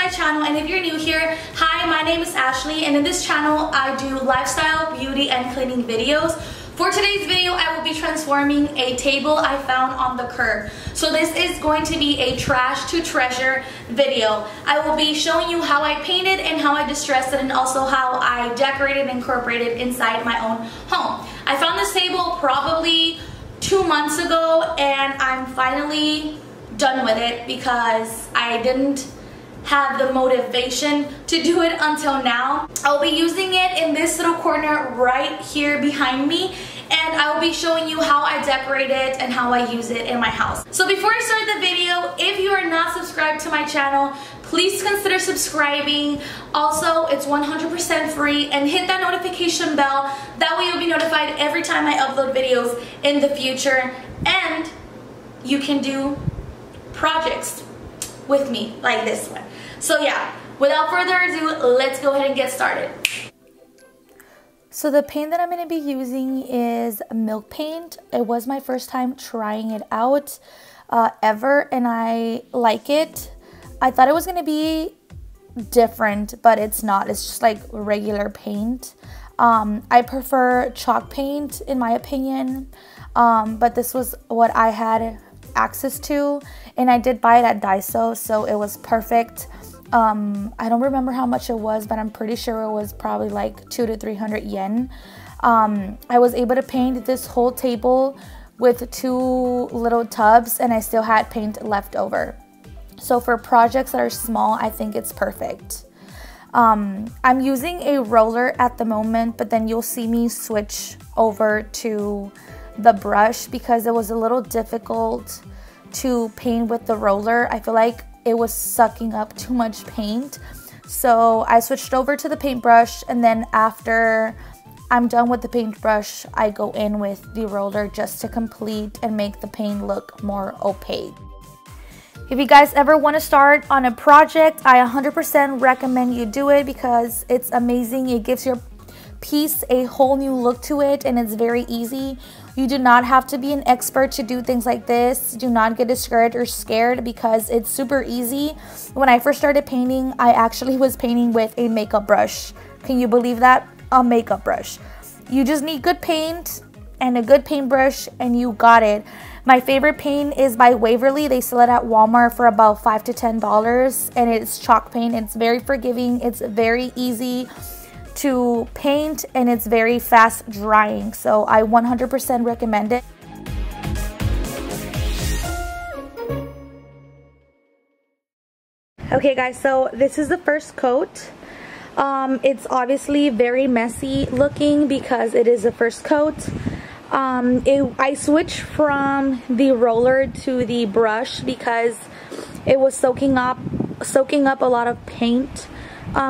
my channel, and if you're new here, hi, my name is Ashley, and in this channel I do lifestyle, beauty, and cleaning videos. For today's video, I will be transforming a table I found on the curb. So this is going to be a trash to treasure video. I will be showing you how I painted and how I distressed it, and also how I decorated and incorporated inside my own home. I found this table probably 2 months ago, and I'm finally done with it because I didn't have the motivation to do it until now. I'll be using it in this little corner right here behind me, and I will be showing you how I decorate it and how I use it in my house. So before I start the video, if you are not subscribed to my channel, please consider subscribing. Also, it's 100% free, and hit that notification bell. That way you'll be notified every time I upload videos in the future, and you can do projects with me like this one. So yeah, without further ado, let's go ahead and get started. So the paint that I'm going to be using is milk paint. It was my first time trying it out ever, and I like it. I thought it was going to be different, but it's not. It's just like regular paint. I prefer chalk paint in my opinion, but this was what I had access to, and I did buy it at Daiso, so it was perfect. I don't remember how much it was, but I'm pretty sure it was probably like 200 to 300 yen. I was able to paint this whole table with 2 little tubs, and I still had paint left over. So for projects that are small, I think it's perfect. I'm using a roller at the moment, but then you'll see me switch over to the brush because it was a little difficult to paint with the roller. I feel like it was sucking up too much paint, so I switched over to the paintbrush, and then after I'm done with the paintbrush, I go in with the roller just to complete and make the paint look more opaque. If you guys ever want to start on a project, I 100% recommend you do it because it's amazing. It gives your piece a whole new look to it, and it's very easy. You do not have to be an expert to do things like this. Do not get discouraged or scared because it's super easy. When I first started painting, I actually was painting with a makeup brush. Can you believe that? A makeup brush. You just need good paint and a good paintbrush, and you got it. My favorite paint is by Waverly. They sell it at Walmart for about $5 to $10, and it's chalk paint. It's very forgiving. It's very easy to paint, and it's very fast drying, so I 100% recommend it. Okay guys, so this is the first coat. It's obviously very messy looking because it is the first coat. I switched from the roller to the brush because it was soaking up a lot of paint.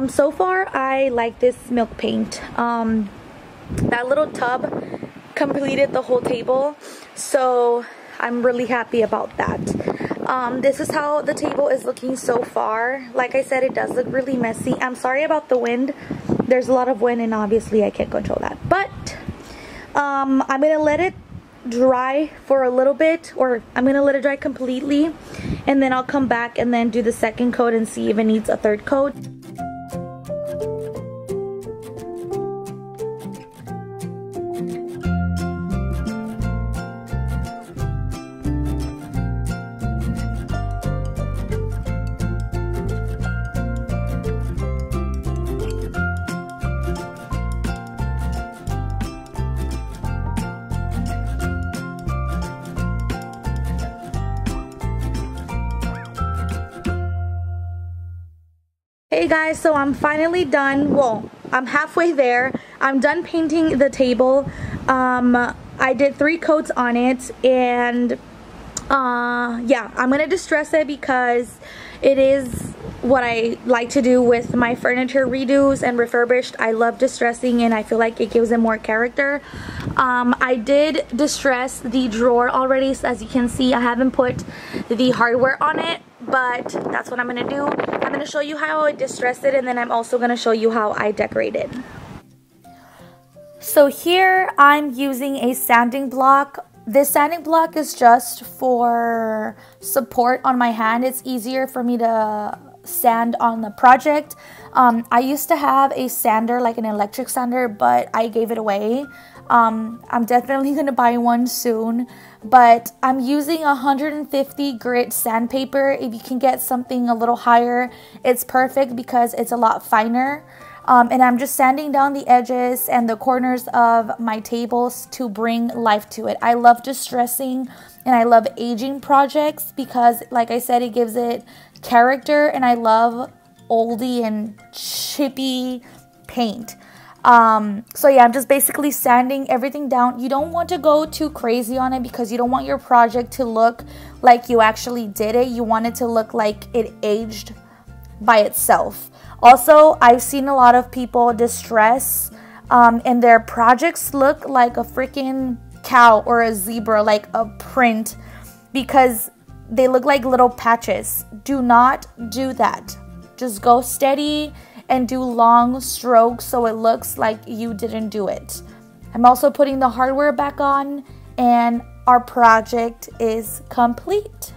So far I like this milk paint. That little tub completed the whole table, so I'm really happy about that. This is how the table is looking so far. Like I said, it does look really messy. I'm sorry about the wind. There's a lot of wind, and obviously I can't control that, but I'm gonna let it dry for a little bit, or I'm gonna let it dry completely, and then I'll come back and then do the second coat and see if it needs a third coat. Hey guys, so I'm finally done. Well, I'm halfway there. I'm done painting the table. I did 3 coats on it, and yeah, I'm gonna distress it because it is what I like to do with my furniture redos and refurbished. I love distressing, and I feel like it gives it more character. I did distress the drawer already, so as you can see, I haven't put the hardware on it, but that's what I'm gonna do. I'm gonna show you how I distressed it, and then I'm also gonna show you how I decorate it. So here I'm using a sanding block This sanding block is just for support on my hand. It's easier for me to sand on the project. I used to have a sander, like an electric sander, but I gave it away. I'm definitely gonna buy one soon, but I'm using 150 grit sandpaper. If you can get something a little higher, it's perfect because it's a lot finer. And I'm just sanding down the edges and the corners of my tables to bring life to it. I love distressing and I love aging projects because, like I said, it gives it character, and I love oldie and chippy paint. So yeah, I'm just basically sanding everything down. You don't want to go too crazy on it because you don't want your project to look like you actually did it. You want it to look like it aged by itself. Also, I've seen a lot of people distress and their projects look like a freaking cow or a zebra, like a print, because they look like little patches. Do not do that. Just go steady and do long strokes so it looks like you didn't do it. I'm also putting the hardware back on, and our project is complete.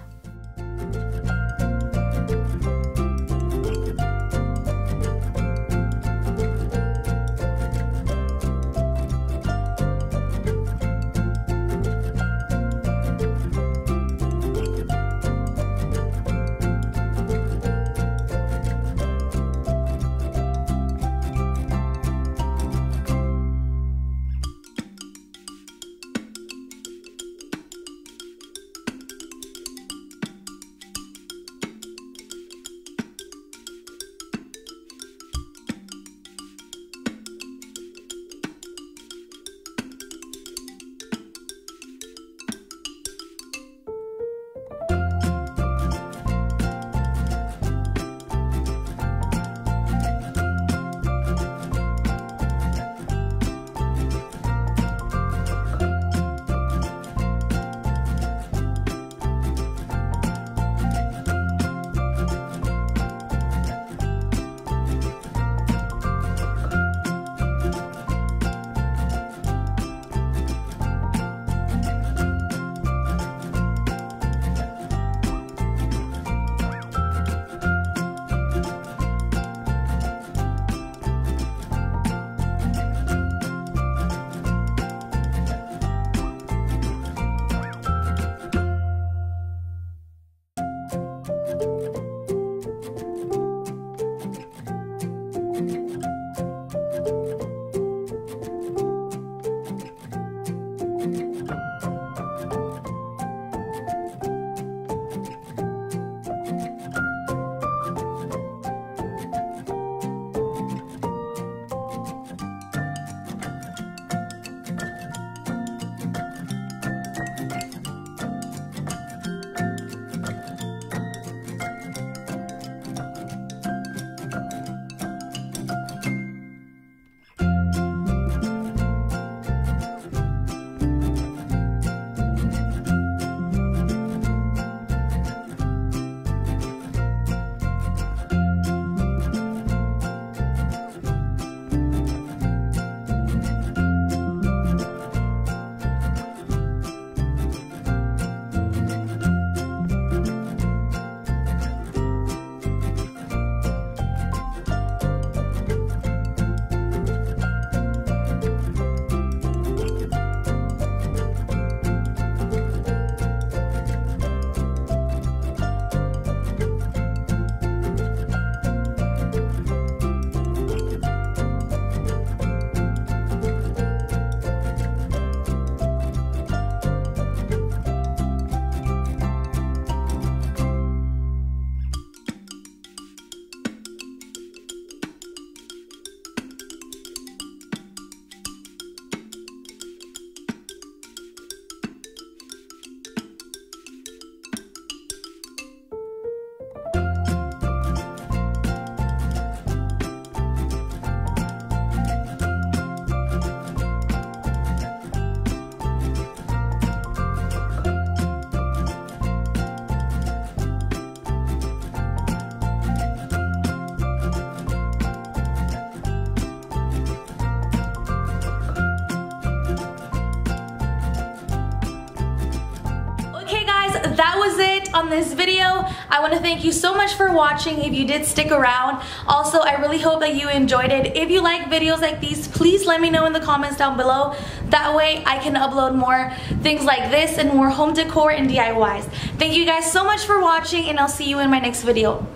this video. I want to thank you so much for watching if you did stick around. Also, I really hope that you enjoyed it. If you like videos like these, please let me know in the comments down below. That way I can upload more things like this and more home decor and DIYs. Thank you guys so much for watching, and I'll see you in my next video.